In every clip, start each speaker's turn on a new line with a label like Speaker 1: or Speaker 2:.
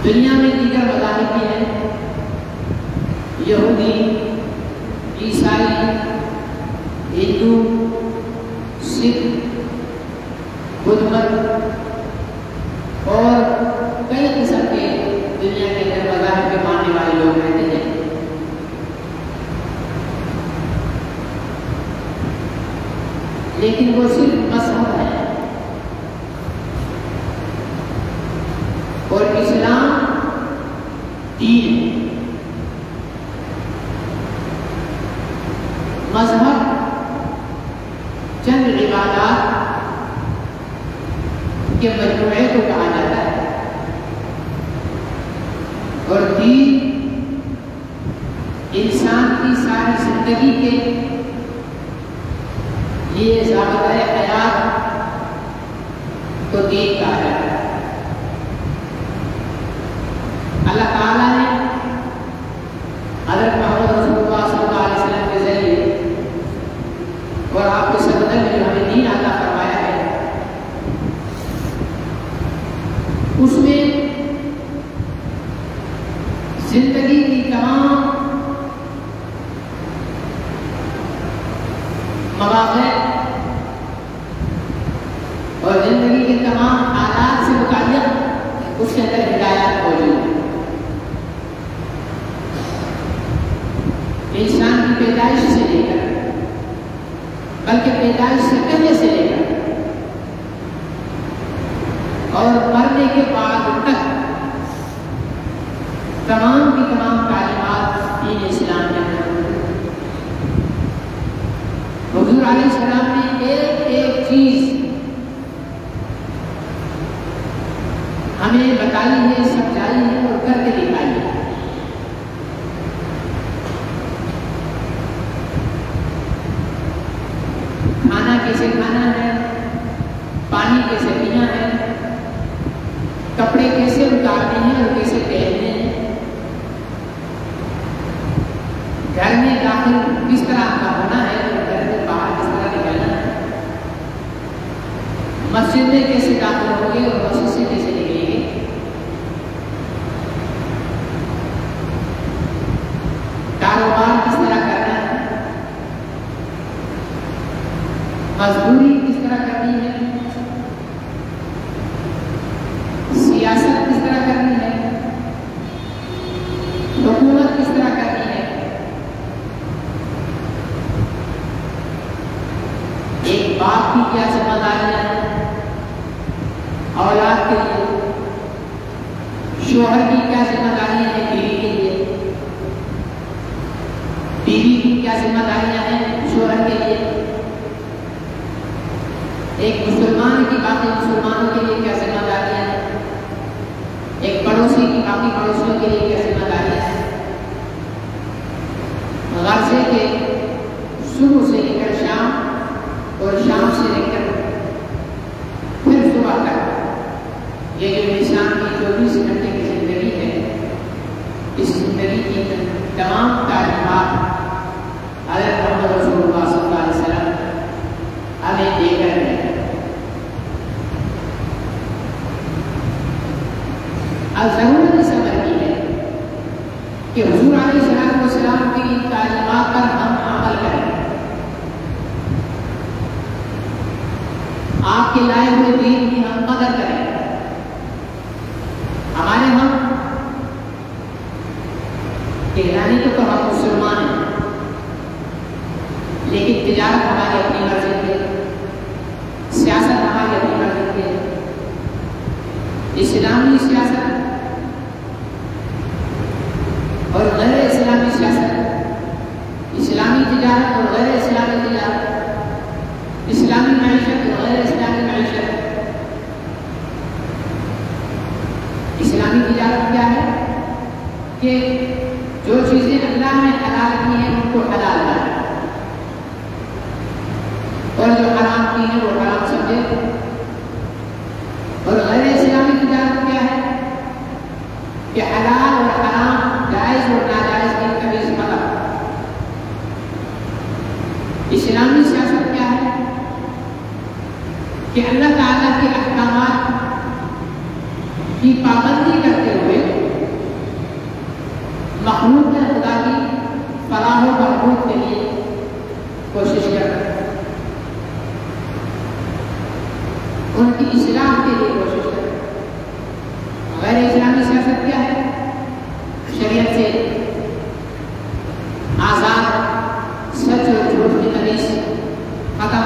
Speaker 1: دنیا میں دیگر مذاہب بھی ہیں، یہودی، عیسائی، ہندو، سکھ، بدھ مت اور کئی قسم کے دنیا کے اندر مذاہب کے ماننے والے لوگ رہتے ہیں۔ لیکن وہ صرف مذہب ہے اور اسلام دین۔ مذہب چند عبادات کے مجموعے کو کہا جاتا ہے اور دین انسان کی ساری زندگی کے یہ ضابطۂ حیات کو دین کہا جاتا ہے۔ اللہ تعالیٰ نے حضرت محمد رسول اللہ صلی اللہ علیہ وسلم کے ذریعے اور آپ کے صدقے میں جو ہمیں دین عطا فرمایا ہے، اس میں زندگی زندگی کی تمام مواقع اور زندگی کے تمام حالات سے متعلق اس کے اندر ہدایات موجود ہیں. انسان کی پیدائش سے لے کر بلکہ پیدائش سے پہلے سے لے کر اور مرنے کے بعد تک تمام کی تمام تعلیمات دین اسلام کے اندر. حضور علیہ السلام نے ایک ایک چیز ہمیں بتائی ہے، سمجھائی ہے اور کر کے دکھائی ہے. کھانا کیسے کھانا ہے، پانی کیسے پینا ہے، کپڑے کیسے اتارنے ہیں اور کیسے پہننے ہیں، گھر میں داخل کس طرح کا ہونا ہے اور گھر سے باہر کس طرح نکلنا ہے، مسجد میں کیسے داخل ہوگے اور مسجد سے کیسے نکلیں گے، کاروبار کس طرح کرنا ہے، مزدوری کس طرح کرنی ہے، سیاست کس طرح کرنی ہے، حکومت کس طرح کرنی ہے. ایک باپ کی کیا ذمہ داریاں ہیں اولاد کے لیے، شوہر کی کیا ذمہ داریاں ہیں بیوی کے لیے، بیوی کی کیا ذمہ داریاں ہیں شوہر کے لیے، ایک مسلمان کی باقی مسلمانوں کے لیے کیا ذمہ داریاں ہیں، ایک پڑوسی کی باقی پڑوسیوں کے لیے کیا ذمہ داریاں ہیں. غرضے کے صبح سے لے کر شام اور شام سے لے کر پھر صبح تک یہ جو انسان کی 24 گھنٹے کی زندگی ہے، اس زندگی کی تمام تعلیمات حضرت محمد رسول اللہ صلی اللہ علیہ وسلم ہمیں دے کر ہے. اب ضرورت اس عمل کی ہے کہ حضور علیہ السلام کی تعلیمات پر ہم عمل کریں، آپ کے لائے ہوئے دین کی ہم قدر کریں. ہمارے ہم کہلانے تو ہم مسلمان ہیں، لیکن تجارت ہماری اپنی مرضی کی ہے، سیاست ہماری اپنی مرضی کی ہے. اسلامی سیاست اور غیر اسلامی سیاست، اسلامی تجارت اور غیر اسلامی تجارت، اسلامی معیشت اور غیر اسلامی معیشت. اسلامی تجارت کیا ہے کہ جو چیزیں اللہ نے حلال کی ہیں ان کو حلال کرنا اور جو حرام کی ہیں وہ حرام سمجھے. اور غیر اسلامی تجارت کیا ہے کہ حلال اور حرام، جائز اور ناجائز کی تمیز ختم. اسلامی سیاست کیا ہے کہ اللہ تعالیٰ کے احکامات کی پابندی کرتے ہوئے مخلوق میں خدا کی فلاح و بہبود کے لیے کوشش کرنا، ان کی اصلاح کے لیے کوشش کرنا. غیر اسلامی سیاست کیا ہے؟ شریعت سے آزاد، سچ اور جھوٹ کی تمیز ختم،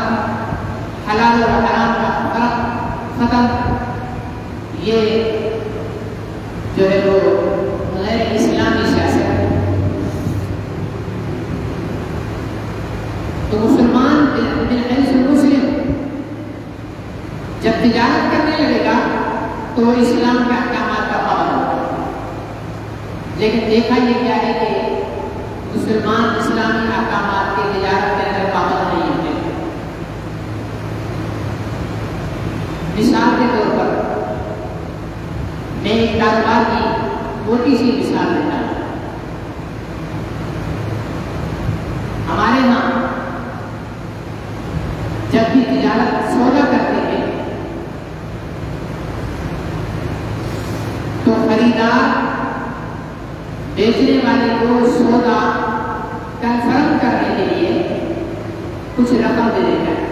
Speaker 1: حلال اور حرام کا فرق ختم. یہ جو ہے وہ غیر اسلامی سیاست ہے. تو مسلمان بالحیث مسلم جب تجارت کرنے لگے گا تو اسلام کے احکامات کا پابند ہوگا. لیکن دیکھا یہ کیا ہے کہ مسلمان اسلامی احکامات کی تجارت کے اندر پابند نہیں ہوتے. مثال کے طور پر میں ایک کاروبار کی چھوٹی سی مثال دیتا ہوں. ہمارے ہاں جب بھی تجارت سودا کرتے ہیں تو خریدار بیچنے والے کو سودا کنفرم کرنے کے لیے کچھ رقم دے دیتا ہے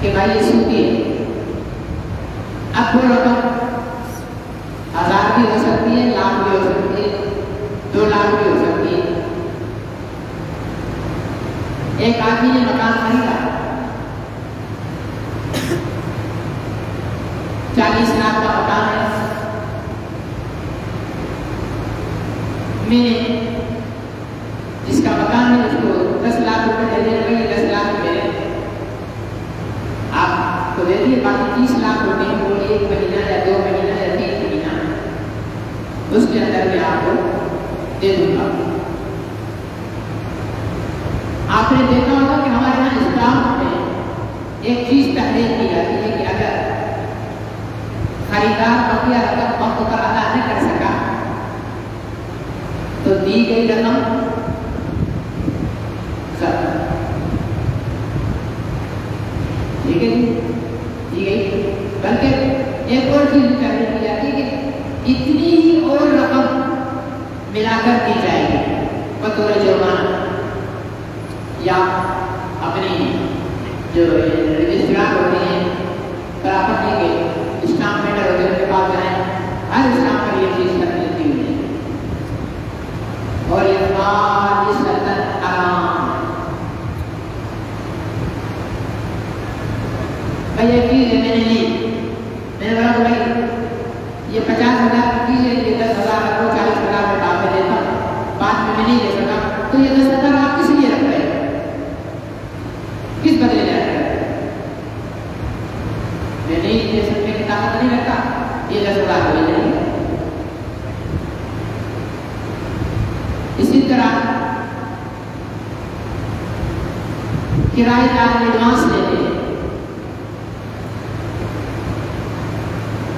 Speaker 1: کہ بھائی یہ سوتی ہے. اب وہ رقم 1000 بھی ہو سکتی ہے، لاکھ بھی ہو سکتی ہے، 2 لاکھ بھی ہو سکتی ہے. ایک آدمی نے مکان خریدا 40 لاکھ کا مکان ہے. میں نے جس کا مکان ہے اس کو 10 لاکھ روپے دے دیں، 10 لاکھ میرے آپ کو دے دیے، باقی 30 لاکھ روپے وہ 1 مہینہ یا 2 مہینہ یا 3 مہینہ اس کے اندر میں آپ کو دے دوں گا. آپ نے دیکھا ہوگا کہ ہمارے یہاں اسلام میں ایک چیز تحریر کی جاتی ہے کہ اگر خریدار بقیہ رقم وقت پر ادا نہیں کر سکا تو دی گئی رقم ٹھیک ہے دی گئی. بلکہ ایک اور چیز تحریر کی جاتی ہے کہ اتنی ہی اور رقم ملا کر دی جائے گی بطور جرمانہ یا اپنی جو رجسٹرار ہوتے ہیں پراپرٹی کے اسٹامپ میٹر ہوتے ہیں ان کے پاس جائیں، ہر اسٹامپ پر یہ چیز کر دیتی ہوئی ہے. اور یہ خالص حرام بھائی یہ چیز ہے میں نے لی، میں نے بولا بھائی یہ 50,000 کی چیز ہے، یہ 10,000 رکھو، 40,000 میں ڈال میں دیتا ہوں، بعد میں نہیں دے سکا تو یہ 10,000 آپ کس لیے رکھ رہے ہیں، کس بدلے جا رہے ہیں؟ میں نہیں دے سکتے کی طاقت نہیں رکھتا، یہ 10,000 ہو جائے گی. اسی طرح کرایہ دار ایڈوانس لیتے ہیں.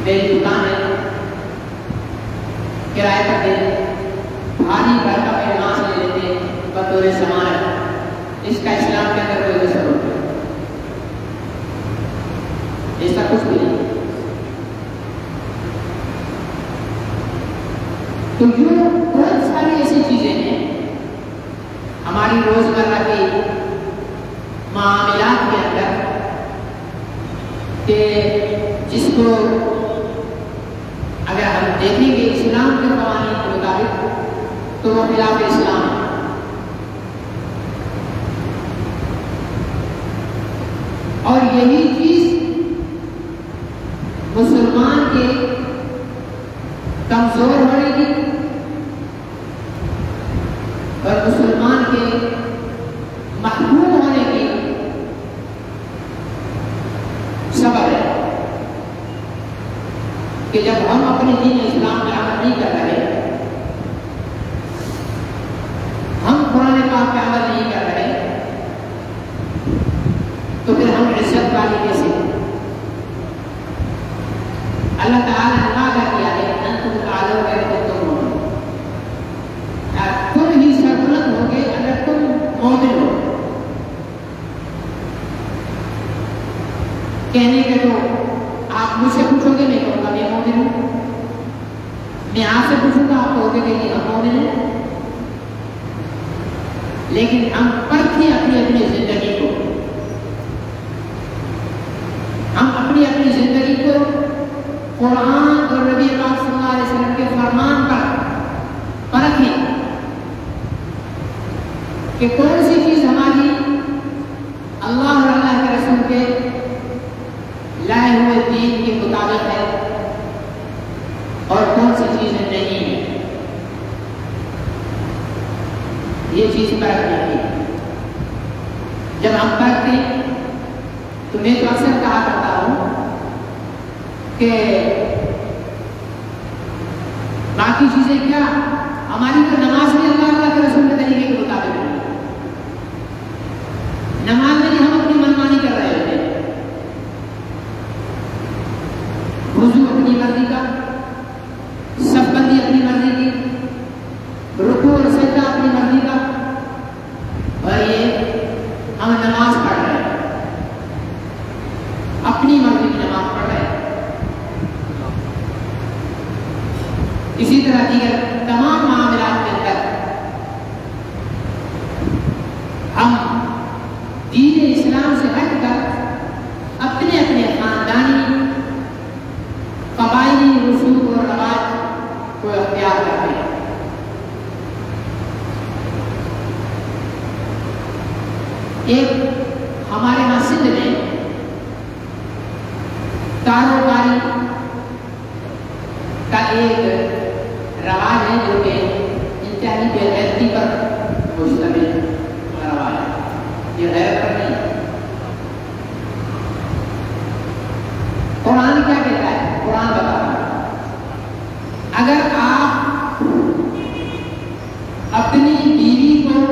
Speaker 1: میری دکان ہے کرایہ پر دے بھاری بھرکم ایڈوانس لے لیتے بطور ضمانت. اس کا اسلام کے اندر کوئی تصور نہیں، ایسا کچھ بھی نہیں. تو یوں بہت ساری ایسی چیزیں ہیں ہماری روزمرہ کے معاملات کے اندر کہ جس کو اگر ہم دیکھیں گے اسلام کے قوانین کے مطابق تو وہ خلاف اسلام ہے. اور یہی چیز مسلمان کے کمزور ہونے کی اور مسلمان کے محروم ہونے کی سبب ہے کہ جب ہم اپنے دین اسلام میں عمل نہیں کر رہے، ہم قرآن پاک پہ عمل نہیں کر رہے، تو پھر ہم عزت والے کیسے؟ اللہ تعالیٰ نے وعدہ کیا ہے انتم تعلون ان کنتم مؤمنین، تم ہی سربلند ہوگے اگر تم مومن ہو. کہنے کے تو آپ مجھ سے پوچھو گے میں کہوں گا میں مومن ہوں، میں آپ سے پوچھوں گا آپ کہو گے کہ ہم مومن ہیں. لیکن ہم پرکھیں اپنی زندگی کو، ہم اپنی زندگی کو قرآن اور نبی پاک صلی اللہ علیہ وسلم کے فرمان پر پرکھیں کہ کون سی چیز ہماری اللہ اور اللہ کے رسول کے لائے ہوئے دین کے مطابق ہے اور کون سی چیزیں نہیں ہیں. یہ چیز پرکھنے کی. جب ہم پرکھیں تو میں تو اکثر کہا کرتا ہوں کہ باقی چیزیں کیا ہماری تو نماز بھی اللہ کے رسول کے طریقے کے مطابق ہے. نماز میں ہم اپنی منمانی کر رہے ہوتے ہیں، وضو اپنی مرضی کا، صف بندی اپنی مرضی کی، رکوع اور سجدہ اپنی مرضی کا، اور یہ ہم نماز پڑھ رہے ہیں، اپنی مرضی کی نماز پڑھ رہے ہیں. اسی اسی طرح دیگر تمام معاملات کے اندر ہم دین اسلام سے ہٹ کر اپنے اپنے خاندانی قبائلی رسوم اور رواج کو اختیار کرتے ہیں. ایک ہمارے یہاں سندھ میں کاروباری کا ایک رواج ہے جو کہ انتہائی بے غیرتی پر مشتمل رواج ہے. یہ غیرت پر نہیں ہے. قرآن کیا کہتا ہے؟ قرآن بتاتا ہے اگر آپ اپنی بیوی کو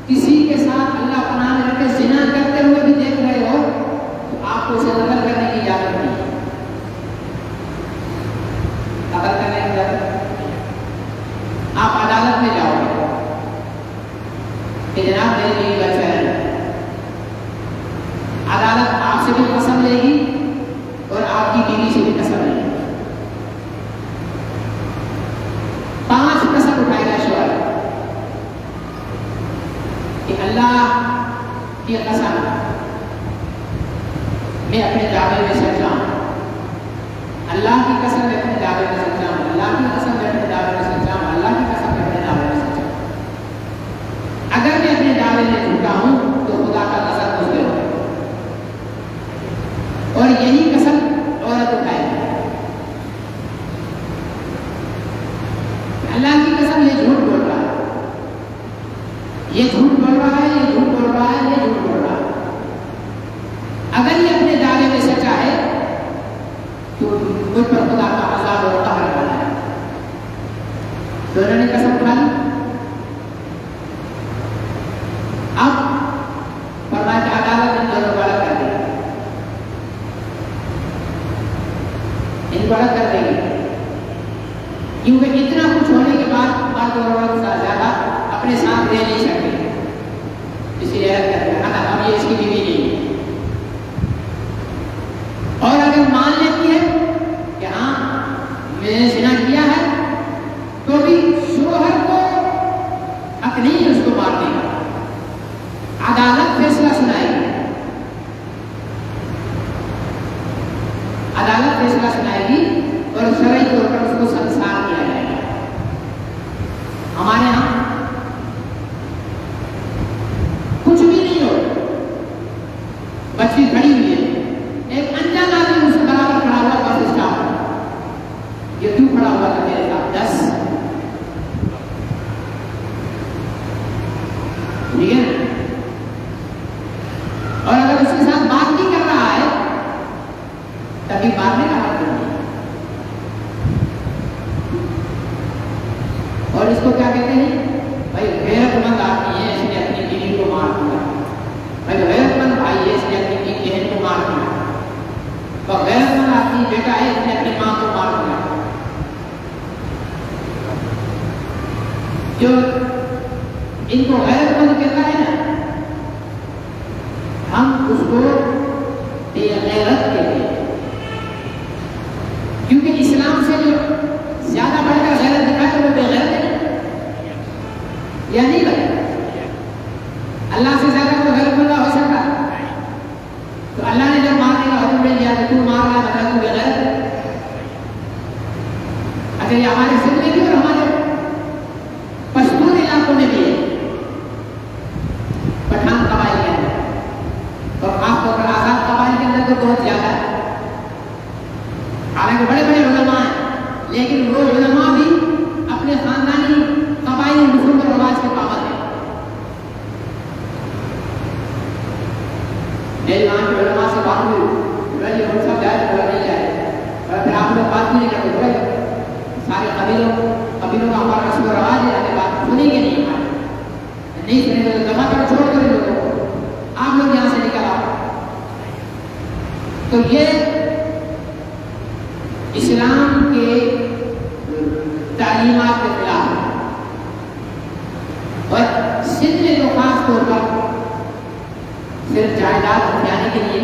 Speaker 1: کسی کے ساتھ اللہ پناہ میں رکھے زنا کرتے ہوئے بھی دیکھ رہے ہو تو آپ کو اسے قتل کرنے کی اجازت نہیں ہے. قتل کرنے کی اجازت آپ عدالت میں جاؤ گے کہ جناب میری بیوی بچہ ہے. عدالت آپ سے بھی قسم لے گی اور آپ کی بیوی سے بھی قسم لے گی. 5 قسم اٹھائے گا شوہر کہ اللہ کی قسم میں اپنے دعوے میں سچا ہوں. اللہ کی قسم میں اپنے دعوے میں سچا ہوں. اللہ کی قسم میں اپنے دعوے میں سچا ہوں. اللہ کی قسم میں اپنے دعوے میں سچا ہوں. اگر میں اپنے دعوے میں جھوٹا ہوں تو خدا کا قسم مجھ پہ ہو. اور یہی قسم عورت اٹھائے گی. اللہ کی قسم یہ جھوٹ بول رہا ہے, یہ جھوٹ بول رہا ہے, یہ جھوٹ بول رہا ہے, یہ جھوٹ بول رہا ہے. اگر یہ اپنے دعوے میں سچا ہے تو مجھ پر خدا کا عذاب اور قہر والا ہے. دونوں نے قسم اٹھا لی. اب فرمایا کہ عدالت ان دونوں کو الگ کر دے گی, ان کو الگ کر دے گی. کیونکہ اتنا کچھ ہونے کے بعد مرد اور عورت زیادہ اپنے ساتھ رہ نہیں سکتے, اسی لیے الگ کر دیا. اب یہ اس کی بیوی نہیں ہے. اور اگر مان لیتی ہے کہ ہاں میں نے زنا کیا ہے تو بھی شوہر کو حق نہیں ہے اس کو مارنے کا. عدالت فیصلہ سنائے گی. عدالت فیصلہ سنائے گی اور شرعی طور پر اس کو سنسار کیا جائے گا. ہمارے یہاں کچھ بھی نہیں ہو, بچی کھڑی ہوئی ہے, ایک انجان آدمی اس کے برابر کھڑا ہوا بس اسٹاپ, یہ کیوں کھڑا ہوا تھا میرے ساتھ 10 ٹھیک ہے. اور اگر اس کے ساتھ بات نہیں کر رہا ہے تبھی مارنے کا حق نہیں. اور اس کو کیا کہتے ہیں؟ بھائی غیرت مند آدمی ہے, اس نے اپنی بیوی کو مار دیا. بھائی غیرت مند بھائی ہے, اس نے اپنی بہن کو مار دیا. اور غیرت مند آدمی بیٹا ہے, اس نے اپنی ماں کو مار دیا. جو ان کو غیرت مند کہتا ہے نا, ہم اس کو بے غیرت کہتے ہیں. کیونکہ اسلام سے جو زیادہ بڑھ کر غیرت دکھائے تو وہ بے غیرت ہے یا نہیں بھائی؟ اللہ سے زیادہ کوئی غیرت مند ہو سکتا؟ تو اللہ نے جب مارنے کا حکم دے دیا تو مار رہا ہے تو بے غیرت ہے. اچھا یہ ہمارے سندھ میں بھی اور ہمارے پشتون علاقوں میں بھی ہے, پٹھان قبائل کے اندر, اور خاص طور پر آزاد قبائل کے اندر تو بہت زیادہ ہے. حالانکہ بڑے بڑے علماء ہیں لیکن وہ علماء بھی اپنے خاندانی قبائلی رسوم اور رواج کے پابند ہیں. میری وہاں کے علماء سے بات ہوئی, یہ ہم سب جائے تو نہیں جائے, اور پھر آپ لوگ بات نہیں کرتے بھائی سارے قبیلوں کا ہمارا رسم و رواج ہے, ہمیں بات سنیں گے نہیں, ہمارے نہیں سنیں گے تو دفاع کر چھوڑ کر لوگوں کو, آپ لوگ یہاں سے نکل آؤ. تو یہ اسلام کے تعلیمات کے خلاف ہے. اور سندھ میں جو خاص طور پر صرف جائیداد ہتھیانے کے لیے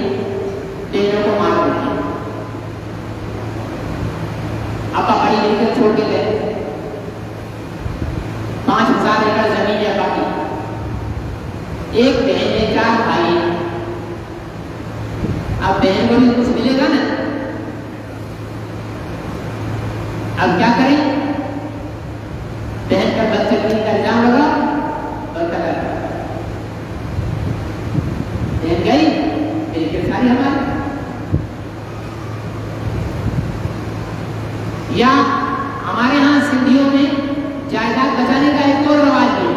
Speaker 1: بہنوں کو مار دیتے ہیں. آپ کا بڑی لکھ کر چھوڑ کے گئے 5000 ایکڑ زمین ہے باقی، ایک بہن ہے 4 بھائی ہیں، اب بہن کو بھی کچھ ملے گا نا، اب کیا کریں؟ بہن کا بدتمیزی کا الزام لگا اور قتل، بہن گئی میری گرفتاری ہماری۔ یا ہمارے ہاں سندھیوں میں جائیداد بچانے کا ایک اور رواج ہے،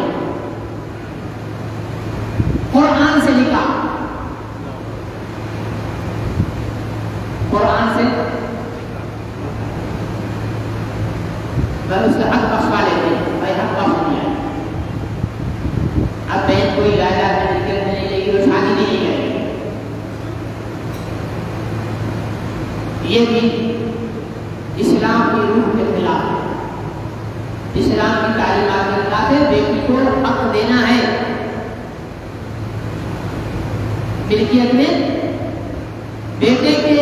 Speaker 1: قرآن سے لکھا، قرآن سے اس کا حق بخشوا لیتے ہیں، بھائی حق بخش دیا، اب بہن کوئی جائیداد میں ملکیت نہیں لے گی، وہ شادی نہیں کرے گی۔ یہ بھی اسلام کی روح کے خلاف ہے، اسلام کی تعلیمات کے خلاف ہے۔ بیٹی کو حق دینا ہے ملکیت میں، بیٹے کے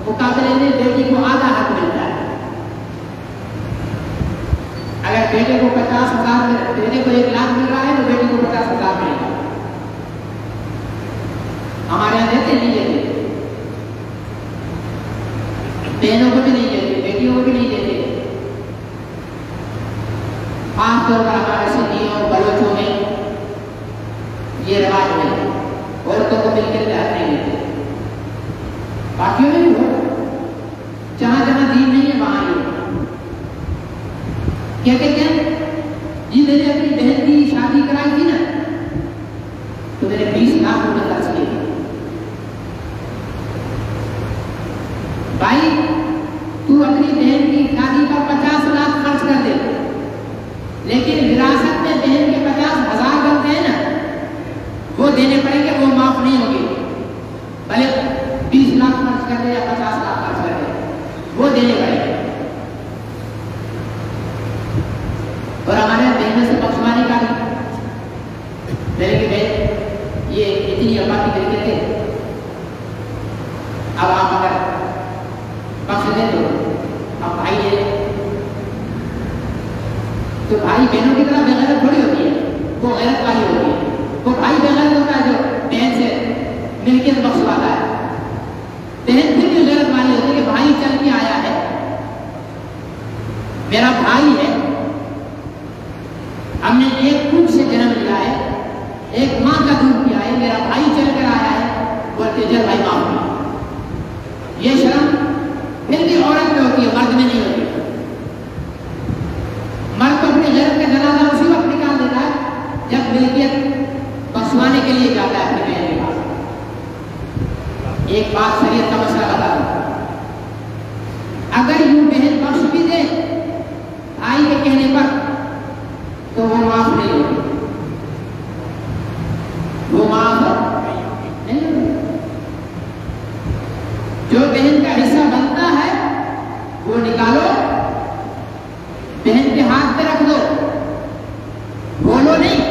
Speaker 1: مقابلے میں بیٹی کو آدھا حق ملتا ہے۔ اگر بیٹے کو 50,000 بیٹے کو 1 لاکھ مل رہا ہے تو بیٹی کو 50,000 ملے گا۔ ہمارے یہاں دیتے نہیں دیتے، بہنوں کو بھی نہیں دیتے، بیٹیوں کو بھی نہیں دیتے۔ خاص طور پر ہمارے سندھیوں اور بلوچوں میں یہ رواج ہے، عورتوں کو مل کے ہاتھ نہیں دیتے، باقیوں میں بھی ہو، جہاں جہاں دین نہیں ہے وہاں یہ کہتے کیا جی میں نے اپنی بہن کی شادی کرائی تھی نا تو میں نے 20 لاکھ روپے خرچ کیے، بھائی تو اپنی بہن کی شادی پر 50 لاکھ خرچ کر دے، لیکن وراثت میں بہن کے 50,000 بنتے ہیں نا وہ دینے پڑیں گے، وہ معاف نہیں ہوگی، بھلے 20 لاکھ خرچ کر دے یا 50 لاکھ خرچ کر دے، وہ دینے پڑیں گے۔ اور ہمارے بہنوں سے بخشوانے کا بھی میرے کہ بہن یہ اتنی افاقی طریقے تھے، اب آپ اگر بخش دیں تو اب بھائی ہے تو بھائی بہنوں کی طرح بغیرت تھوڑی ہوتی ہے، وہ غیرت والی ہوتی ہے، وہ بھائی بغیرت ہوتا ہے جو بہن سے ملکیت بخشواتا ہے، بہن پھر بھی غیرت والی ہوتی ہے کہ بھائی چل کے آیا ہے، میرا بھائی ہے، ہم نے ایک خون سے جنم لیا ہے، ایک ماں کا دودھ پیا ہے، میرا بھائی چل کر آیا ہے، بولتے جل بھائی معاف کر۔ یہ شرم پھر بھی عورت میں ہوتی ہے، مرد میں نہیں ہوتی۔ مرد کو اپنی غیرت کا جنازہ اسی وقت نکال دیتا ہے جب ملکیت بخشوانے کے لیے جاتا ہے اپنے بہن کے پاس۔ ایک بات شریعت کا مسئلہ بتا دوں، اگر یوں بہن بخش بھی دے بھائی کے کہنے پر تو وہ معاف نہیں ہوگی، وہ معاف نہیں ہوگی۔ جو بہن کا حصہ بنتا ہے وہ نکالو، بہن کے ہاتھ پہ رکھ دو، بولو نہیں،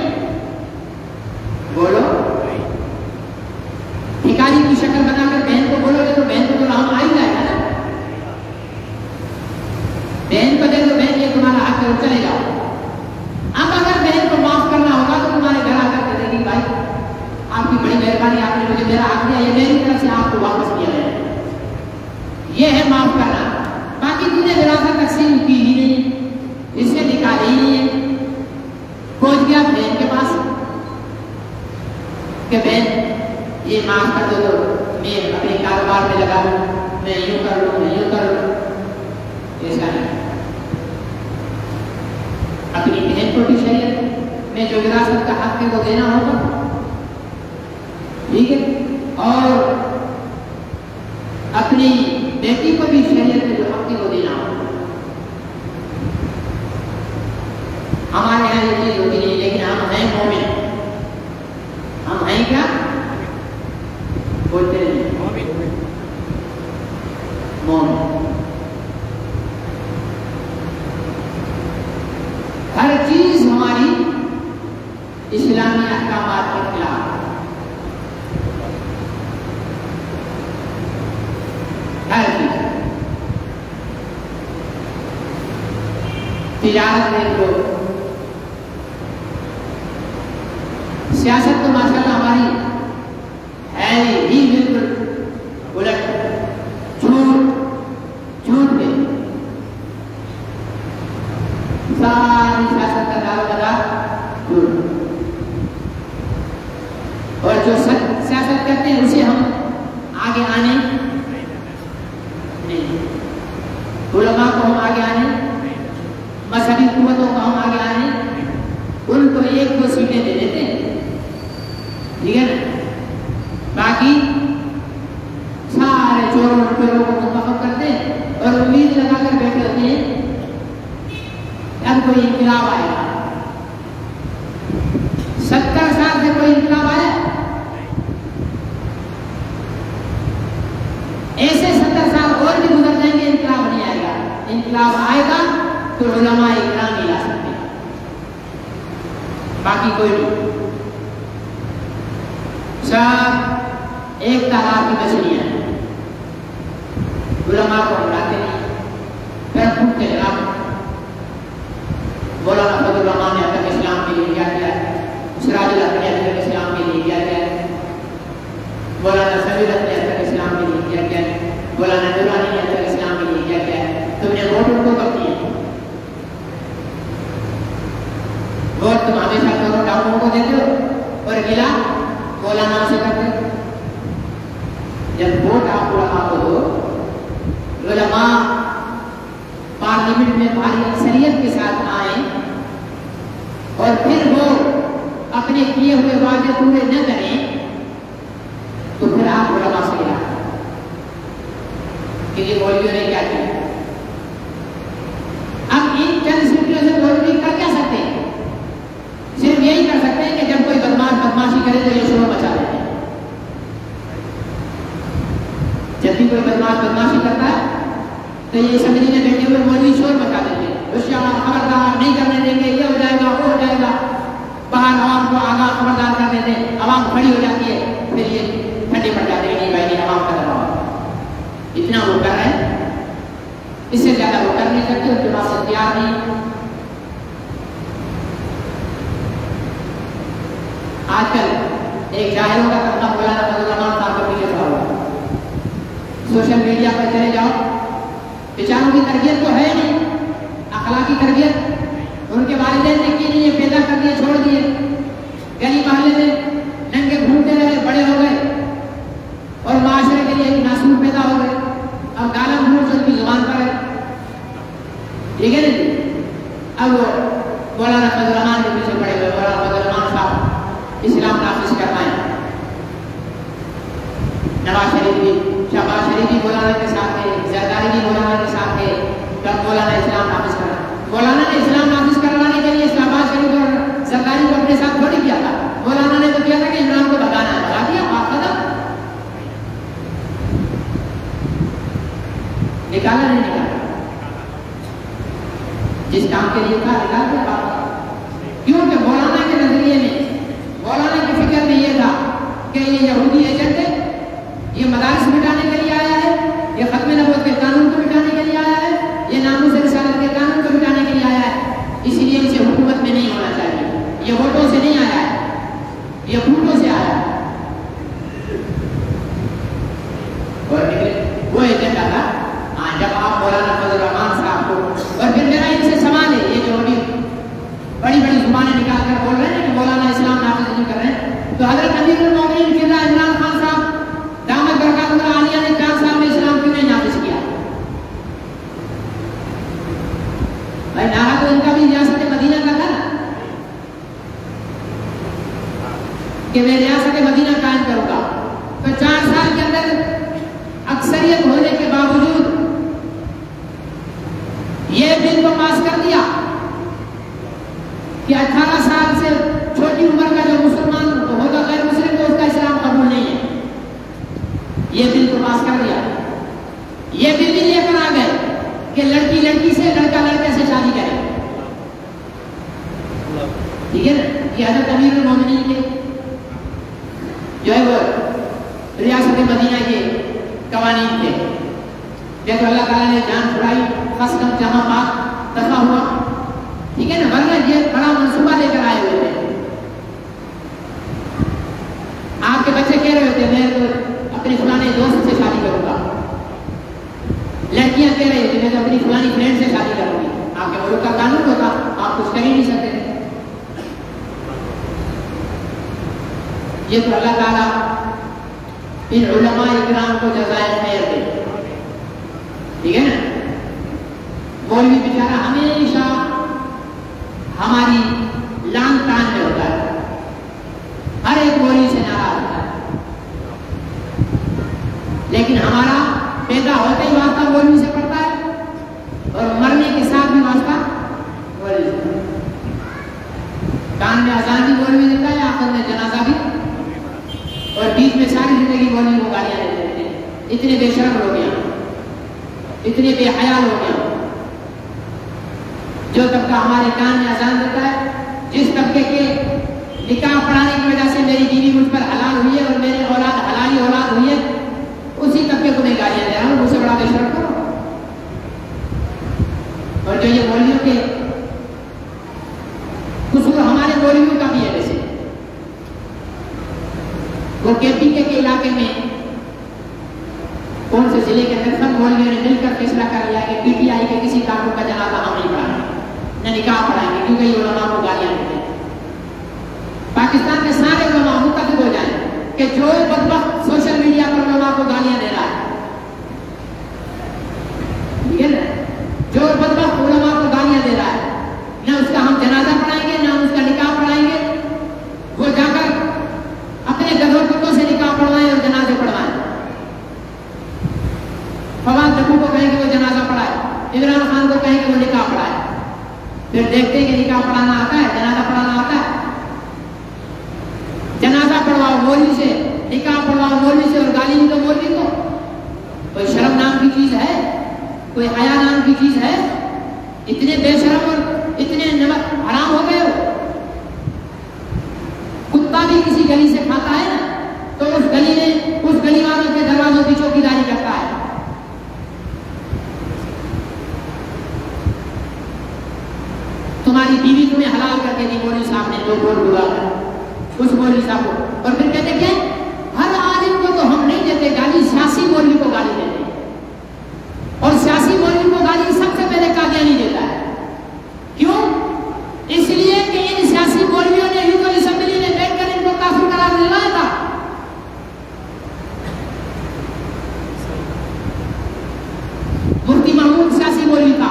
Speaker 1: بولو بھکاری کی شکل بنا کر بہن کو بولو گے تو بہن کو تو رام آ ہی جائے گا نا، بہن کو دے دو، بہن یہ تمہارا حق ہے چلے جاؤ۔ اب اگر بہن کو معاف کرنا ہوگا تو تمہارے گھر آ کر کہے گی بھائی آپ کی بڑی مہربانی، آپ نے مجھے میرا حق دیا، یہ میری طرف سے آپ کو واپس کیا ہے، یہ ہے معاف کرنا۔ باقی تم نے وراثت تقسیم کی ہی نہیں، اس سے نکالی ہی نہیں ہے، پہنچ گیا بہن کے پاس کہ بہن یہ معاف کر دو تو میں اپنے کاروبار میں لگا لوں، میں یوں کر لوں، میں یوں کر لوں، ایسا نہیں۔ اپنی بہن کو بھی شریعت میں جو وراثت کا حق ہے وہ دینا ہوگا، ٹھیک ہے، اور اپنی بیٹی کو بھی شریعت میں جو حق ہے وہ دینا ہوگا۔ ہمارے یہاں یہ چیز ہوتی نہیں، لیکن ہم ہیں مومن، ہم ہیں کیا بولتے ہیں مومن۔ ہر چیز ہماری اسلامی احکامات کے خلاف، ہر چیز۔ تجارت دیکھ لو، سیاست تو ماشاءاللہ ہماری ہے ہی بالکل الٹ، جھوٹ میں ساری سیاست کا دار مدار جھوٹ، اور جو سیاست کرتے ہیں اسے ہم آگے آنے نہیں، علماء کو ہم آگے آنے، مذہبی قوتوں کو ہم آگے آنے، ان کو ایک دو سیٹیں دے دیتے ہیں، ٹھیک ہے نا، باقی سارے چوروں ٹوروں کو منتخب کرتے ہیں اور امید لگا کر بیٹھے ہوتے ہیں اب کوئی انقلاب آئے گا۔ 70 سال سے کوئی انقلاب آیا، ایسے 70 سال اور بھی گزر جائیں گے، انقلاب نہیں آئے گا۔ انقلاب آئے گا تو علماء اکرام نہیں لا سکتے، باقی کوئی نہیں، سب ایک تالاب کی مچھلیاں ہیں، علماء کو ہٹاتے نہیں، پھر خود کے خلاف مولانا فضل الرحمان نے اب تک اسلام کے لیے کیا کیا ہے، سراج الاحمدی نے اب تک اسلام کے لیے کیا کیا ہے، مولانا سمیع نے اب تک اسلام کے لیے کیا کیا ہے، مولانا نورانی نے اب تک اسلام کے لیے کیا کیا ہے۔ تم نے ووٹ ان کو کب دیے؟ ووٹ تم ہمیشہ چوروں ڈاکوؤں کو دیتے ہو اور گلا مولانا سے کرتے ہو۔ جب ووٹ آپ علماء کو دو، علماء پارلیمنٹ میں بھاری اکثریت کے ساتھ آئیں اور پھر وہ اپنے کیے ہوئے وعدے پورے نہ کریں تو پھر آپ علماء سے گلا کہ یہ مولویوں نے کیا کیا۔ اب ان چند سیٹوں سے مولوی کر کیا سکتے ہیں؟ صرف یہی کر سکتے ہیں کہ جب کوئی بدماش بدماشی کرے تو یہ شور مچا دیتے ہیں۔ جب بھی کوئی بدماش بدماشی کرتا ہے تو یہ اسمبلی میں بیٹھے ہوئے مولوی شور مچا دیتے ہیں، خبردار نہیں کرنے دیں گے، یہ ہو جائے گا وہ ہو جائے گا، باہر عوام کو آگاہ خبردار کر دیتے ہیں، عوام کھڑی ہو جاتی ہے، پھر یہ ٹھنڈے پڑ جاتے ہیں، نہیں بھائی نہیں، عوام کا دباؤ اتنا وہ کر رہے ہیں، اس سے زیادہ وہ کر نہیں سکتے، ان کے پاس اختیار نہیں۔ آج کل ایک جاہلوں کا طبقہ مولانا فضل الرحمان صاحب کا پیچھے پڑا ہوا، سوشل میڈیا پر چلے جاؤ، بیچاروں کی تربیت تو ہے نہیں، اخلاقی تربیت ان کے والدین نے کی نہیں ہے، پیدا کر دیے چھوڑ دیے، گلی محلے میں ننگے گھومتے رہے، بڑے ہو گئے اور معاشرے کے لیے ناسور پیدا ہو گئے، اب گالا گھوم ان کی زبان پر ہے، ٹھیک ہے نا۔ اب وہ مولانا فضل الرحمان کے پیچھے پڑے ہوئے، مولانا فضل الرحمان صاحب اسلام نافذ کرنا ہے۔ نواز شریف بھی، شہباز شریف بھی مولانا کے ساتھ ہے، زرداری بھی مولانا کے ساتھ ہے، تب مولانا اسلام نافذ کرنا۔ مولانا نے اسلام نافذ کروانے کے لیے شہباز شریف اور زرداری کو اپنے ساتھ تھوڑی کیا تھا، مولانا نے تو کیا تھا کہ عمران کو بھگانا ہے، بھگا دیا، بات ختم، نکالا نہیں نکالا، جس کام کے لیے تھا نکال دیا بات، کیونکہ مولانا کے نظریے میں، مولانا کی فکر میں یہ تھا کہ یہ یہودی ایجنٹ ہے، یہ مدارس مٹانے کے لیے آیا ہے، یہ ختم نبوت کے قانون کو مٹانے کے لیے آیا ہے، یہ ناموس رسالت کے قانون کو مٹانے کے لیے آیا ہے، اسی لیے اسے حکومت میں نہیں ہونا چاہیے، یہ ووٹوں سے نہیں آیا ہے، یہ ووٹوں سے آیا ہے، اور وہ ایجنڈا تھا۔ جب آپ مولانا فضل الرحمان صاحب کو، اور پھر میرا ان سے سوال ہے، یہ جو ابھی بڑی بڑی زبانیں نکال کر بول رہے ہیں کہ مولانا اسلام نافذ نہیں کر رہے ہیں، تو حضرت امیر المومنین قبلہ عمران خان صاحب دامت برکاتہ اللہ عالیہ نے 4 سال میں اسلام کیوں نہیں نافذ کیا؟ بھائی نعرہ تو ان کا بھی ریاست مدینہ کا تھا نا، کہ میں ریاست مدینہ قائم کروں گا، تو 4 سال کے اندر اکثریت ہونے کے باوجود یہ بل کو پاس کر دیا کہ 18 سال سے چھوٹی عمر کا جو مسلمان ہوگا غیر مسلم تو اس کا اسلام قبول نہیں ہے، یہ بل کو پاس کر دیا۔ یہ بل بھی لے کر آ گئے کہ لڑکی لڑکی سے، لڑکا لڑکے سے شادی کرے، ٹھیک ہے نا۔ یہ حضرت امیر المومنین کے جو ہے وہ ریاست مدینہ کے قوانین تھے، جب اللہ تعالیٰ نے جان چھڑائی، خاص کر جہاں پاک دفع ہوا قانون ہوتا آپ کچھ کر ہی نہیں سکتے تھے. یہ تو اللہ تعالیٰ ان علماء اکرام کو جزائے خیر دے. ٹھیک ہے نا. مولوی بیچارہ ہمیشہ ہماری لان تان میں ہوتا ہے, ہر ایک مولوی سے ناراض ہوتا ہے, لیکن ہمارا پیدا ہوتے ہی واسطہ مولوی سے پڑتا ہے اور مرنے کے ساتھ بھی واسطہ مولوی سے. کان میں اذان بھی مولوی دیتا ہے, آخر میں جنازہ بھی, اور بیچ میں ساری زندگی مولوی کو گالیاں دیتے ہیں. اتنے بے شرم ہو گیا, اتنے بے حیا ہو گیا. جو طبقہ ہمارے کان میں اذان دیتا ہے, جس طبقے کے نکاح پڑھانے کی وجہ سے میری بیوی مجھ پر حلال ہوئی ہے اور میری اولاد حلالی اولاد ہوئی ہے, اسی طبقے کو میں گالیاں دے رہا ہوں. مجھ سے بڑا بے شرم کرو. اور جو یہ مولویوں کے قصور ہمارے مولویوں کا بھی ہے. ویسے وہ کے پی کے علاقے میں کون سے ضلع کے اندر سب مولویوں نے مل کر فیصلہ کر لیا کہ پی ٹی آئی کے کسی کارکن کا جنازہ ہم نہیں پڑھائیں گے, نہ نکاح پڑھائیں گے, کیونکہ یہ علماء کو گالیاں دیتے ہیں. پاکستان کے سارے علماء متفق ہو جائیں کہ جو بدبخت سوشل میڈیا پر علماء کو گالیاں دے رہا ہے, ٹھیک ہے نا, جو بدبخت علماء کو گالیاں دے رہا ہے, نہ اس کا ہم جنازہ پڑھائیں گے, نہ اس کا نکاح پڑھائیں گے. وہ جا کر اپنے گدھوں کتوں سے نکاح پڑھوائیں اور جنازے پڑھوائیں. فواد ڈکو کو کہیں کہ وہ جنازہ پڑھائے, عمران خان کو کہیں کہ وہ نکاح پڑھائے. پھر دیکھتے ہیں کہ نکاح پڑھانا آتا ہے, جنازہ پڑھانا آتا ہے. جنازہ پڑھواؤ مولوی سے, نکاح پڑھواؤ مولوی سے, اور گالی بھی تو مولوی کو. کوئی شرم نام کی چیز ہے, کوئی حیا نام کی چیز ہے؟ اتنے بے شرم اور اتنے حرام ہو گئے ہو. کتا بھی کسی گلی سے کھاتا ہے نا, تو اس گلی میں اس گلی والوں کے دروازوں کی چوکیداری کرتا ہے. تمہاری بیوی تمہیں حلال کر کے دی مولوی صاحب نے, دو گول ڈبا کر اس مولوی صاحب کو, اور پھر کہتے کہ ہر عالم کو تو ہم نہیں دیتے گالی, سیاسی مولوی کو گالی دیتے ہیں. اور سیاسی مولوی کو گالی سب سے پہلے قادیانی دیتا ہے. کیوں؟ اس لیے کہ ان سیاسی مولویوں نے یوتھ اسمبلی میں بیٹھ کر ان کو کافر قرار دلوایا تھا. مفتی محمود سیاسی مولوی تھا,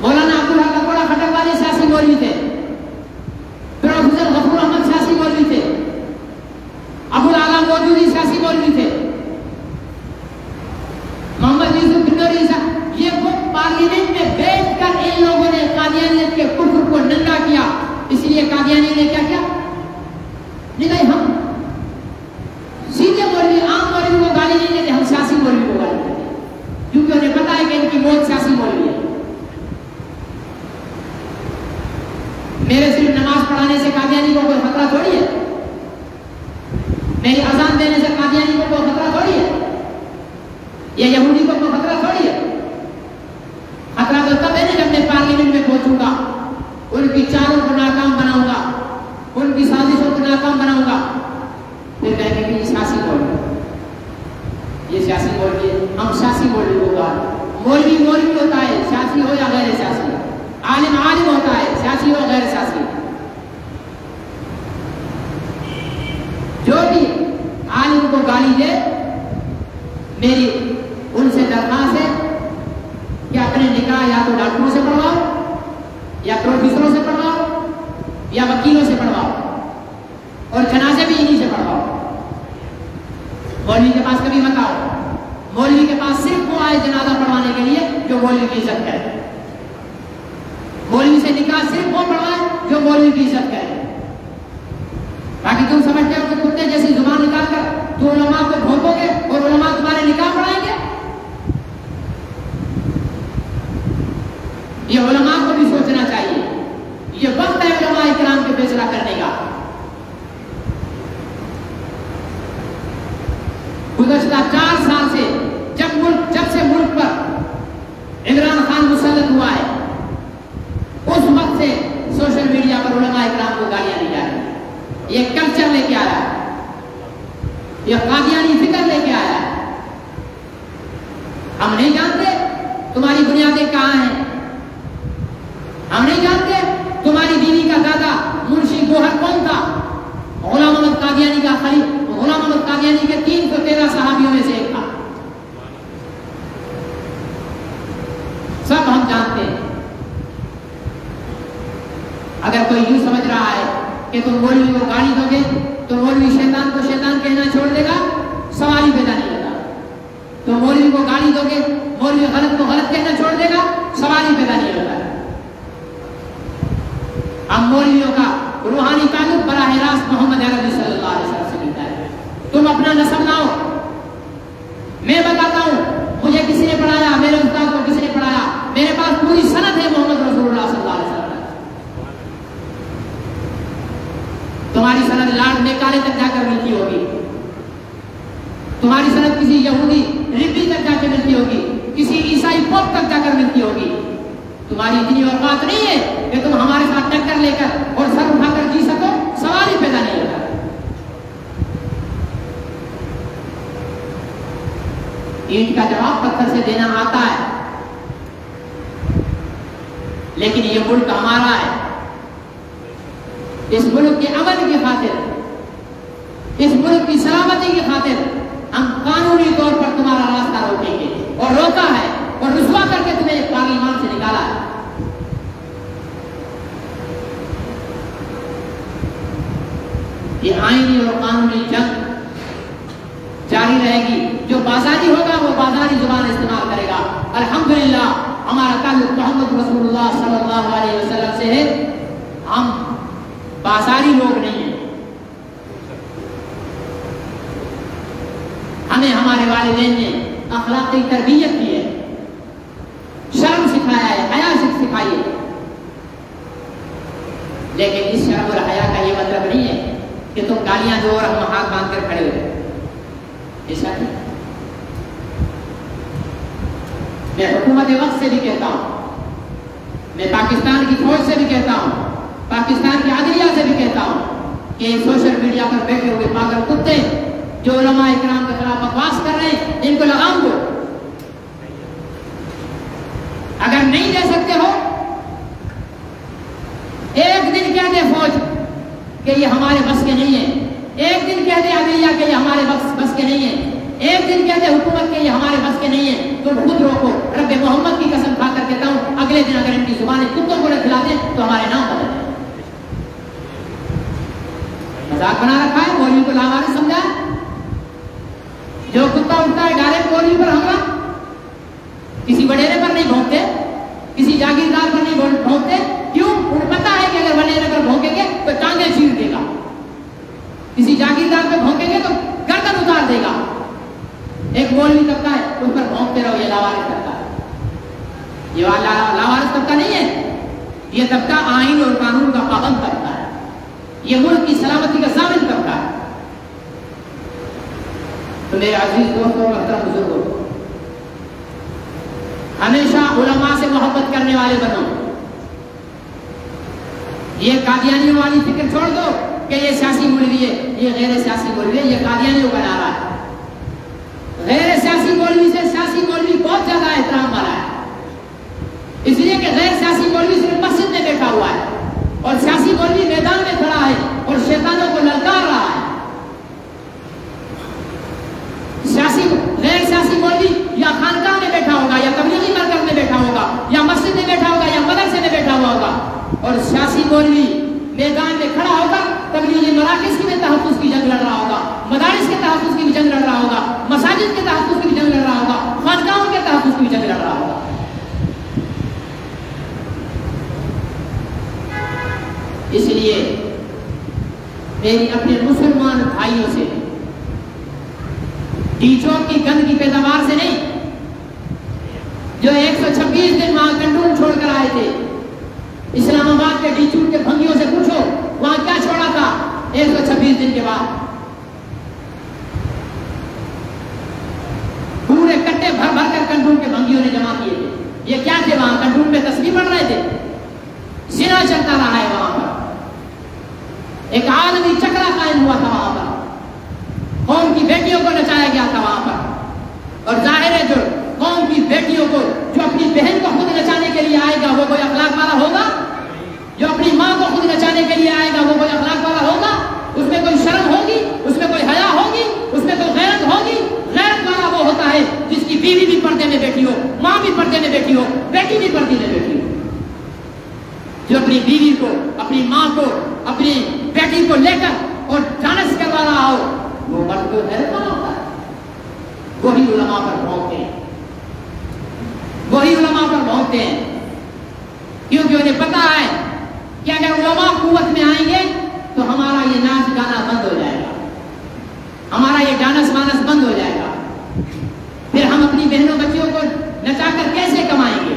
Speaker 1: مولانا عبدالحق اکوڑا خٹک والے سیاسی مولوی تھے, پروفیسر غفور احمد سیاسی مولوی تھے, ابو العلا مودودی سیاسی مولوی تھے, محمد یوسف بنوری صاحب. یہ وہ پارلیمنٹ میں بیٹھ کر ان لوگوں نے قادیانیت کے کفر کو ننگا کیا. اس لیے قادیانی نے کیا کیا, نہیں بھائی ہم سیدھے مولوی, عام مولوی کو گالی نہیں دیتے, ہم سیاسی مولوی کو گالی دیتے, کیونکہ انہیں پتا ہے کہ ان کی موت سیاسی مولوی ہے. میرے صرف نماز پڑھانے سے قادیانی کو کوئی خطرہ تھوڑی ہے, میری اذان دینے سے قادیانی کو کوئی خطرہ تھوڑی ہے, یا یہودی کو کوئی خطرہ تھوڑی ہے. خطرہ تو تب ہے نا جب میں پارلیمنٹ میں پہنچوں گا, ان کی چالوں کو ناکام بناؤں گا, ان کی سازشوں کو ناکام بناؤں گا. پھر کہیں گے کہ یہ سیاسی مولوی, یہ سیاسی مولوی ہے. ہم سیاسی مولوی ہوگا. مولوی مولوی ہوتا ہے, سیاسی ہو یا غیر سیاسی. عالم عالم ہوتا ہے, سیاسی ہو غیر سیاسی. جو بھی عالم کو گالی دے, میری ان سے درخواست ہے کہ اپنے نکاح یا تو ڈاکٹروں سے پڑھواؤ, یا پروفیسروں سے پڑھواؤ, یا وکیلوں سے پڑھواؤ, اور جنازے بھی انہی سے پڑھواؤ. مولوی کے پاس کبھی مت آؤ. مولوی کے پاس صرف وہ آئے جنازہ پڑھوانے کے لیے جو مولوی کی عزت کرے. مولوی سے نکاح صرف وہ پڑھوائے جو مولوی کی عزت کرے. باقی تم سمجھتے ہو کہ کتے جیسی زبان نکال کر تو علماء کو بھونکو گے اور علماء تمہارے نکاح پڑھائیں گے؟ یہ علماء کو بھی سوچنا چاہیے. یہ وقت ہے علماء اکرام کے فیصلہ کرنے کا. گزشتہ 4 سال سے جب سے ملک پر عمران خان مسلط ہوا ہے, اس وقت سے سوشل میڈیا پر علماء اکرام کو گالیاں دی جا رہی ہیں. یہ کلچر لے کے آیا ہے, یہ قادیانی فکر لے کے آیا ہے. ہم نہیں جانتے تمہاری بنیاد والدے کہاں ہیں؟ ہم نہیں جانتے تمہاری بیوی کا دادا منشی گوہر کون تھا؟ غلام احمد قادیانی کا خلیفہ، غلام احمد قادیانی کے 313 صحابیوں میں سے ایک تھا. سب ہم جانتے ہیں. اگر کوئی یوں سمجھ رہا ہے کہ تم مولوی کو گالی دو گے تو مولوی شیطان کو شیطان کہنا چھوڑ دے گا، سوال ہی پیدا نہیں ہوگا. تو مولوی کو گالی دو گے، مولوی غلط کو غلط کہنا چھوڑ دے گا، سوال ہی پیدا نہیں ہوگا. ہم مولویوں کا روحانی تعلق براہ راست محمد عربی صلی اللہ علیہ وسلم سے ملتا ہے. تم اپنا نسب لاؤ. میں بتاتا ہوں مجھے کسی نے پڑھایا، میرے استاد کو کسی نے پڑھایا، میرے پاس پوری سند ہے محمد رسول اللہ صلی اللہ علیہ وسلم. تمہاری سند لاڈ میں کالے تک جا کر ملتی ہوگی، تمہاری سند کسی یہودی ربی تک جا کے ملتی ہوگی، کسی عیسائی پوپ تک جا کر ملتی ہوگی. تمہاری اتنی اوقات نہیں ہے کہ تم ہمارے ساتھ ٹکر لے کر اور سر اٹھا کر جی سکو، سوال ہی پیدا نہیں ہوتا. اینٹ کا جواب پتھر سے دینا آتا ہے، لیکن یہ ملک ہمارا ہے. اس ملک کے امن کی خاطر، اس ملک کی سلامتی کی خاطر ہم قانونی طور پر تمہارا راستہ روکیں گے، اور روکا ہے اور رسوا کر کے تمہیں پارلیمان سے نکالا ہے. یہ آئینی اور قانونی جنگ جاری رہے گی. جو بازاری ہوگا وہ بازاری زبان استعمال کرے گا. الحمدللہ ہمارا تعلق محمد رسول اللہ صلی اللہ علیہ وسلم سے ہے. ہم بازاری لوگ نہیں ہیں. ہمیں ہمارے والدین نے اخلاقی تربیت دی ہے، شرم سکھایا ہے، حیا سکھائی ہے. لیکن اس شرم اور حیا کا یہ مطلب نہیں ہے کہ تم گالیاں دو اور ہم ہاتھ باندھ کر کھڑے ہو. ایسا نہیں. میں حکومت وقت سے بھی کہتا ہوں، میں پاکستان کی فوج سے بھی کہتا ہوں، پاکستان کی عدلیہ سے بھی کہتا ہوں کہ سوشل میڈیا پر بیٹھے ہوئے پاگل کتے جو علماء اکرام کے خلاف بکواس کر رہے ہیں، ان کو لگام دو. اگر نہیں دے سکتے ہو، ایک دن کہہ دے فوج کہ یہ ہمارے بس کے نہیں ہے، ایک دن کہہ دے عدلیہ کہ یہ ہمارے بس کے نہیں ہے، ایک دن کہہ دے حکومت کہ یہ ہمارے بس کے نہیں ہے، تو خود روکو. رب محمد کی قسم کھا کر کہتا ہوں اگلے دن اگر ان کی زبانیں کتوں کو نہ کھلا دیں تو ہمارے نام بدل دیں. مذاق بنا رکھا ہے، مولوی کو لاوارث سمجھا ہے. جو کتا اٹھتا ہے ڈائریکٹ مولوی پر حملہ، کسی وڈیرے پر نہیں بھونکتے، کسی جاگیردار پر نہیں بھونکتے. کیوں؟ انہیں پتا ہے کہ اگر وڈیرے پر بھونکیں گے تو ٹانگیں چیر دے گا، کسی جاگیردار پر بھونکیں گے تو گردن اتار دے گا. ایک مولوی طبقہ ہے، اس پر بھونکتے رہو، یہ لاوارث طبقہ ہے. یہ لاوارث طبقہ نہیں ہے، یہ طبقہ آئین اور قانون کا پابند طبقہ ہے. یہ ملک کی سلامتی کا ضامن طبقہ ہے. تو میرے عزیز دوستوں، محترم بزرگوں، ہمیشہ علماء سے محبت کرنے والے بنو. یہ قادیانیوں والی فکر چھوڑ دو کہ یہ سیاسی مولوی ہے، یہ غیر سیاسی مولوی ہے، یہ قادیانیوں کا نعرہ ہے. غیر سیاسی مولوی سے سیاسی مولوی بہت زیادہ احترام والا ہے، اس لیے کہ غیر سیاسی مولوی صرف مسجد میں بیٹھا ہوا ہے اور سیاسی مولوی میدان میں کھڑا ہے اور شیطانوں کو للکار رہا ہے. غیر سیاسی مولوی یا خانقاہ میں بیٹھا ہوگا، یا تبلیغی مرکز میں بیٹھا ہوگا، یا مسجد میں بیٹھا ہوگا، یا مدرسے میں بیٹھا ہوا ہوگا. اور سیاسی مولوی میدان میں کھڑا ہوگا، تبلیغی مراکز کی میں تحفظ کی جنگ لڑ رہا ہوگا، مدارس کے تحفظ کی بھی جنگ لڑ رہا ہوگا، مساجد کے تحفظ کی بھی جنگ لڑ رہا ہوگا، خانقاہوں کے تحفظ کی بھی جنگ لڑ رہا ہوگا. اس لیے میری اپنے مسلمان بھائیوں سے ٹیچوں کی گند کی پیداوار سے نہیں، جو 126 دن وہاں کنٹرول چھوڑ کر آئے تھے، اسلام آباد کے ڈیچور کے بھنگیوں سے پوچھو وہاں کیا چھوڑا تھا 126 دن کے بعد. پورے کٹے بھر بھر کر کنٹرول کے بھنگیوں نے جمع کیے تھے. یہ کیا تھے؟ وہاں کنٹرول میں تسبیح پڑھ رہے تھے. زنا چلتا رہا ہے وہاں پر، ایک عالمی چکرا قائم ہوا تھا وہاں پر، قوم کی بیٹیوں کو نچایا گیا تھا وہاں پر. اور ظاہر ہے جو قوم کی بیٹیوں کو جو اپنی بہن کو خود پردے میں بیٹھی ہو، بیٹی بھی پردے میں بیٹھی ہو، جو اپنی بیوی کو، اپنی ماں کو، اپنی بیٹی کو لے کر اور ڈانس کروا رہا ہو، وہ مرد کو حیرت نہ ہوتا ہے. وہی علماء پر بھونکتے ہیں، وہی علماء پر بھونکتے ہیں، کیونکہ انہیں پتا ہے کہ اگر علماء قوت میں آئیں گے تو ہمارا یہ ناچ گانا بند ہو جائے گا، ہمارا یہ ڈانس مانس بند ہو جائے گا، پھر ہم اپنی بہنوں بچیوں کو نچا کر کیسے کمائیں گے.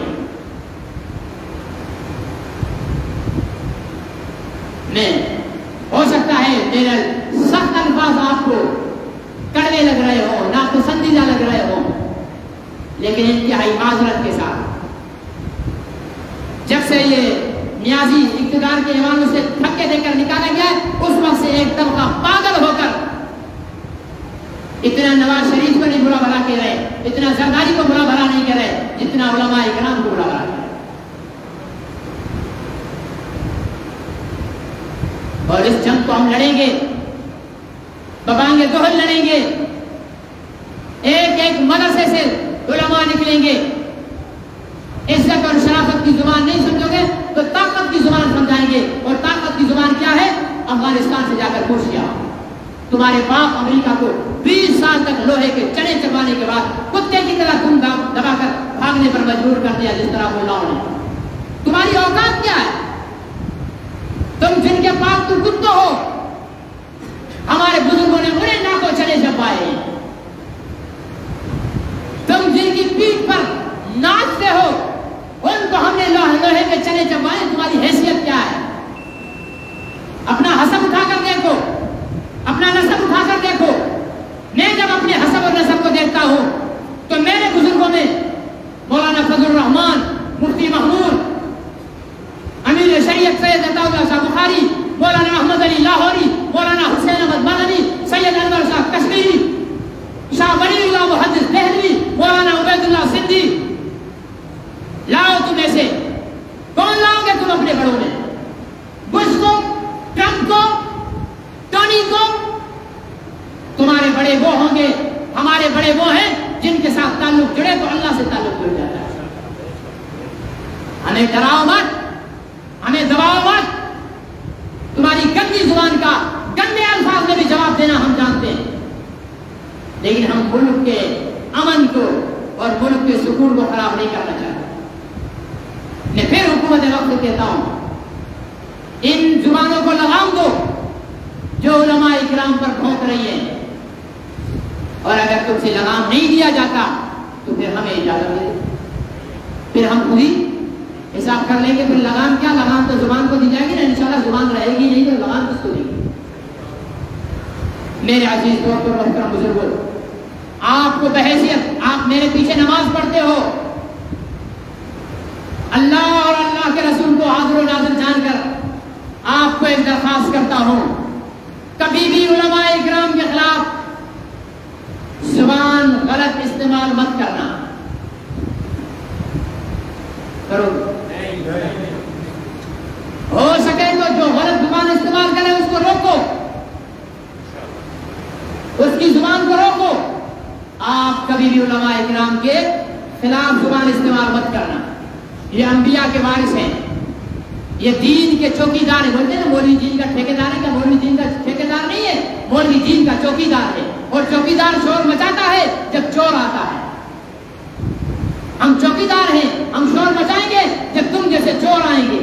Speaker 1: میں ہو سکتا ہے میرے سخت الفاظ آپ کو کڑوے لگ رہے ہوں، ناپسندیدہ لگ رہے ہوں، لیکن انتہائی معذرت کے ساتھ جب سے یہ نیازی اقتدار کے ایوانوں سے دھکے دے کر نکالا گیا اس وقت سے ایک طبقہ پاگل ہو کر اتنا نواز شریف کو نہیں برا بھلا کہہ رہے، اتنا زرداری کو برا بھلا نہیں کہہ رہے جتنا علماء اکرام کو برا بھلا کہہ رہے. اور اس جنگ کو ہم لڑیں گے، ببانگ دہل لڑیں گے، ایک ایک مدرسے سے علماء نکلیں گے. عزت اور شرافت کی زبان نہیں سمجھو گے تو طاقت کی زبان سمجھائیں گے، اور طاقت کی زبان کیا ہے؟ افغانستان سے جا کر پوچھ لیا تمہارے باپ امریکہ کو 20 سال تک لوہے کے چنے چبانے کے بعد کتے کی طرح تم دبا کر بھاگنے پر مجبور کر دیا، جس طرح ملاؤں نے. تمہاری اوقات کیا ہے؟ تم جن کے پاس تم کتے ہو. ہمارے بزرگوں نے انہیں ناکو چنے چبائے. تم جن کی پیٹھ پر ناچتے ہو ان کو ہم نے لوہے کے چنے چبائے. تمہاری حیثیت کیا ہے؟ اپنا حسب اٹھا کر دیکھو، اپنا نسب اٹھا کر دیکھو. میں جب اپنے حسب اور نسب کو دیکھتا ہوں تو میرے بزرگوں میں مولانا فضل الرحمان، مفتی محمود، امیر شریعت سید عطا اللہ شاہ بخاری، مولانا احمد علی لاہوری، مولانا حسین احمد مدنی، سید انور شاہ کشمیری، شاہ ولی اللہ محدث دہلوی، مولانا عبید اللہ سندھی. لاؤ تم ایسے کون لاؤ گے تم اپنے بڑوں میں؟ بش کو، ٹرمپ کو، ٹونی کو؟ تمہارے بڑے وہ ہوں گے، ہمارے بڑے وہ ہیں جن کے ساتھ تعلق جڑے تو اللہ سے تعلق جڑ جاتا ہے. ہمیں ڈراؤ مت، ہمیں دباؤ مت. تمہاری گندی زبان کا گندے الفاظ میں بھی جواب دینا ہم جانتے ہیں، لیکن ہم ملک کے امن کو اور ملک کے سکون کو خراب نہیں کرنا چاہتے. میں پھر حکومت وقت کہتا ہوں ان زبانوں کو لگام دو جو علماء اکرام پر بھونک رہی ہیں، اور اگر تم سے لگام نہیں دیا جاتا تو پھر ہمیں اجازت دے، پھر ہم خود ہی حساب کر لیں گے. پھر لگام کیا؟ لگام تو زبان کو دی جائے گی نا، انشاءاللہ زبان رہے گی نہیں تو لگام کس کو دے گی؟ میرے عزیز دوستوں، محترم بزرگوں، آپ کو بحیثیت آپ میرے پیچھے نماز پڑھتے ہو، اللہ اور اللہ کے رسول کو حاضر و ناظر جان کر آپ کو ایک درخواست کرتا ہوں، کبھی بھی علماء اکرام کے خلاف زبان غلط استعمال مت کرنا. کرو ہو سکے تو جو غلط زبان استعمال کرے اس کو روکو، اس کی زبان کو روکو. آپ کبھی بھی علماء اکرام کے خلاف زبان استعمال مت کرنا. یہ انبیاء کے وارث ہیں، یہ دین کے چوکیدار ہیں. بولتے ہیں نا مولوی دین کا ٹھیکیدار ہے، کیا مولوی دین کا ٹھیکیدار نہیں ہے؟ مولوی دین کا چوکیدار ہے، اور چوکیدار شور مچاتا ہے جب چور آتا ہے. ہم چوکیدار ہیں، ہم شور مچائیں گے جب تم جیسے چور آئیں گے.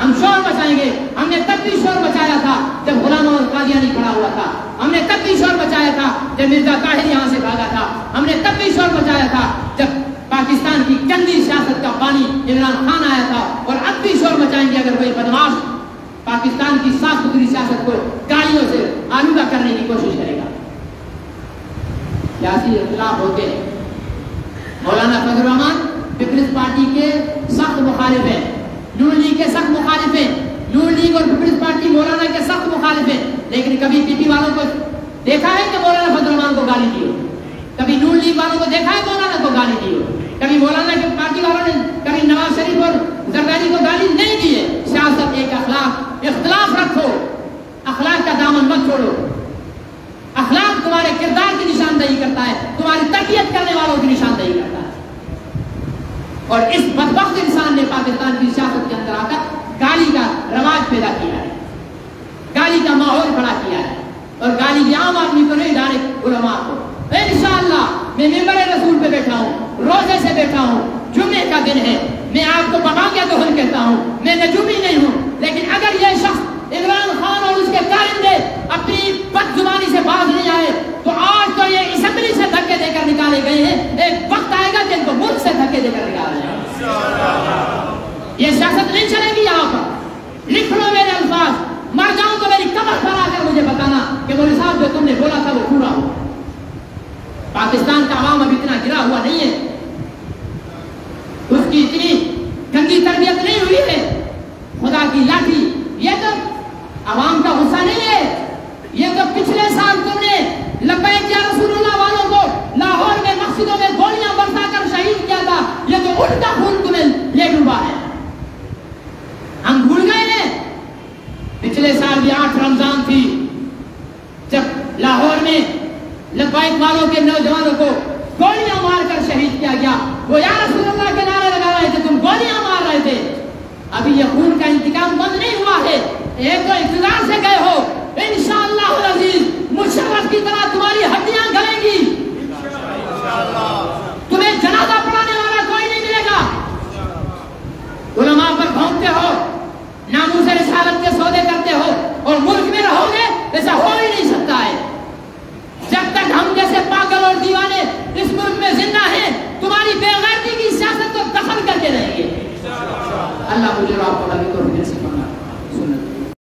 Speaker 1: ہم شور مچائیں گے. ہم نے تب بھی شور مچایا تھا جب غلام احمد قادیانی کھڑا ہوا تھا. ہم نے تب بھی شور مچایا تھا جب مرزا طاہر یہاں سے بھاگا تھا. ہم نے تب بھی شور مچایا تھا جب پاکستان کی گندی سیاست کا پانی عمران خان آیا تھا. اور اب بھی شور مچائیں گے اگر کوئی بدماش پاکستان کی صاف ستھری سیاست کو گالیوں سے آلودہ کرنے کی کوشش کرے گا. سیاسی اختلاف ہوتے ہیں. مولانا فضل الرحمان پیپلز پارٹی کے سخت مخالف ہیں، نون لیگ کے سخت مخالف ہیں. نون لیگ اور پیپلز پارٹی مولانا کے سخت مخالف ہیں، لیکن کبھی پی پی والوں کو دیکھا ہے کہ مولانا فضل الرحمان کو گالی دی ہو؟ کبھی نون لیگ والوں کو دیکھا ہے مولانا کو گالی دی ہو؟ کبھی مولانا کی پارٹی والوں نے کبھی نواز شریف اور زرداری کو گالی نہیں دی ہے. سیاست ایک اخلاق، اختلاف رکھو، اخلاق کا دامن مت چھوڑو. اخلاق تمہارے کردار کی نشاندہی کرتا ہے، تمہاری تربیت کرنے والوں کی نشاندہی کرتا ہے. پاکستان کی سیاست کے اندر آ کر گالی کا رواج پیدا کیا ہے، گالی کا ماحول کھڑا کیا ہے، اور گالی بھی عام آدمی کو نہیں، ڈائریکٹ علماء کو۔ انشاءاللہ میں ممبر رسول پہ بیٹھا ہوں، روزے سے بیٹھا ہوں، جمعے کا دن ہے، میں آپ کو بقا کے دہن کہتا ہوں، میں نجومی نہیں ہوں، لیکن اگر یہ شخص عمران خان اور اس کے کارندے اپنی بد زبانی سے باز نہیں آئے تو آج تو یہ اسمبلی سے دھکے دے کر نکالے گئے ہیں، ایک وقت آئے گا کہ ان کو ملک سے دھکے دے کر نکالے جائیں گے۔ یہ سیاست نہیں چلے گی یہاں پر۔ لکھ لو میرے الفاظ، مر جاؤں تو میری قبر پر آ کر مجھے بتانا کہ مولوی صاحب جو تم نے بولا تھا وہ پورا ہو۔ پاکستان کا عوام اب اتنا گرا ہوا نہیں ہے، اس کی اتنی گندی تربیت نہیں ہوئی ہے، خدا کی لاٹھی۔ یہ تو عوام کا غصہ نہیں ہے، یہ تو پچھلے سال تم نے لبیک یا رسول اللہ والوں کو لاہور میں مسجدوں میں گولیاں برسا کر شہید کیا تھا، یہ تو ان کا خون تمہیں لے ڈوبا ہے۔ ہم بھول گئے ہیں، پچھلے سال بھی 8 رمضان تھی جب لاہور میں لبیک والوں کے نوجوانوں کو